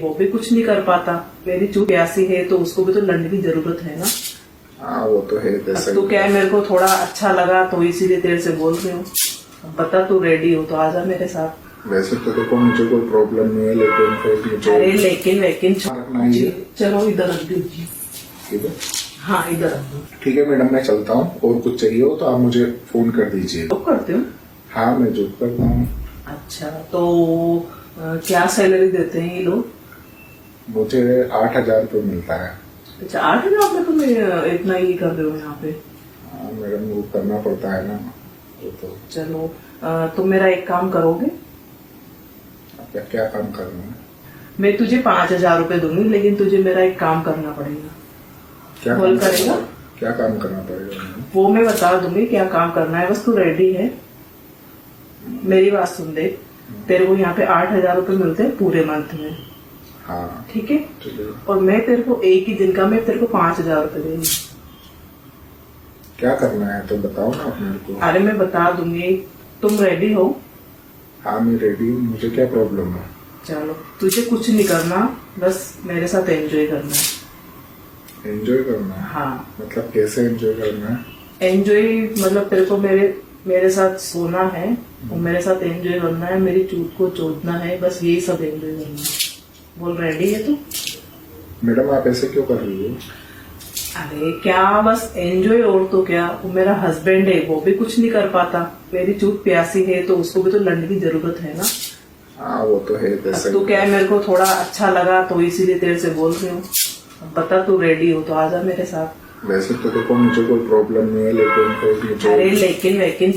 वो भी कुछ नहीं कर पाता। मेरी चूक प्यासी है तो उसको भी तो लड़ने की जरूरत है ना। हाँ वो तो है। अब तो क्या है, मेरे को थोड़ा अच्छा लगा तो इसीलिए तेरे से बोल रही हूँ। अब बता, तू रेडी हो तो आजा मेरे साथ। वैसे तो देखो मुझे कोई प्रॉब्लम नहीं है, लेकिन फिर मुझे अरे लेकिन रखना ही है। चलो इधर रख दीजिए। ठीक है, हाँ इधर रख दो। ठीक है मैडम, मैं चलता हूँ। और कुछ चाहिए हो तो आप मुझे फोन कर दीजिए। जॉब करते हो? हाँ मैं जॉब करता हूँ। अच्छा, तो क्या सैलरी देते हैं ये लोग? मुझे 8,000 रुपये मिलता है। अच्छा, 8,000 में तुम इतना ही कर रहे हो यहाँ पे? हाँ मैडम, वो करना पड़ता है ना तो। चलो, तुम मेरा एक काम करोगे? क्या क्या काम करना है? मैं तुझे 5,000 रुपए दूंगी, लेकिन तुझे मेरा एक काम करना पड़ेगा। क्या बोल काम करेगा? क्या काम करना पड़ेगा मैडम? वो मैं बता दूंगी क्या काम करना है, बस तू रेडी है? मेरी बात सुन दे, तेरे को यहाँ पे 8,000 रुपए मिलते हैं पूरे मंथ में। हाँ ठीक है? ठीक है। और मैं तेरे को एक ही दिन का मैं तेरे को 5,000 रुपए देंगी। क्या करना है तो बताओ ना आप मेरे को। अरे मैं बता दूंगी, तुम रेडी हो? हाँ मैं रेडी हूँ, मुझे क्या प्रॉब्लम है? चलो, तुझे कुछ नहीं करना, बस मेरे साथ एंजॉय करना है। एंजॉय करना है? हाँ। मतलब कैसे एंजॉय करना है? एंजॉय मतलब तेरे को मेरे साथ सोना है और मेरे साथ एंजॉय करना है, मेरी चूत को चोदना है, बस यही सब एंजॉय करना है। बोल, रेडी है तू? मैडम आप ऐसे क्यों कर रही हो? अरे क्या, बस एंजॉय, और तो क्या। वो मेरा हस्बैंड है, वो भी कुछ नहीं कर पाता। मेरी चूत प्यासी है तो उसको भी तो लड़ने की जरूरत है ना। हाँ वो तो है। अब तो क्या है, मेरे को थोड़ा अच्छा लगा तो इसीलिए तेरे से बोल रही हूँ। अब बता, तू रेडी हो तो आजा मेरे साथ। वैसे तो देखो मुझे कोई प्रॉब्लम नहीं है, लेकिन फिर मुझे अरे लेकिन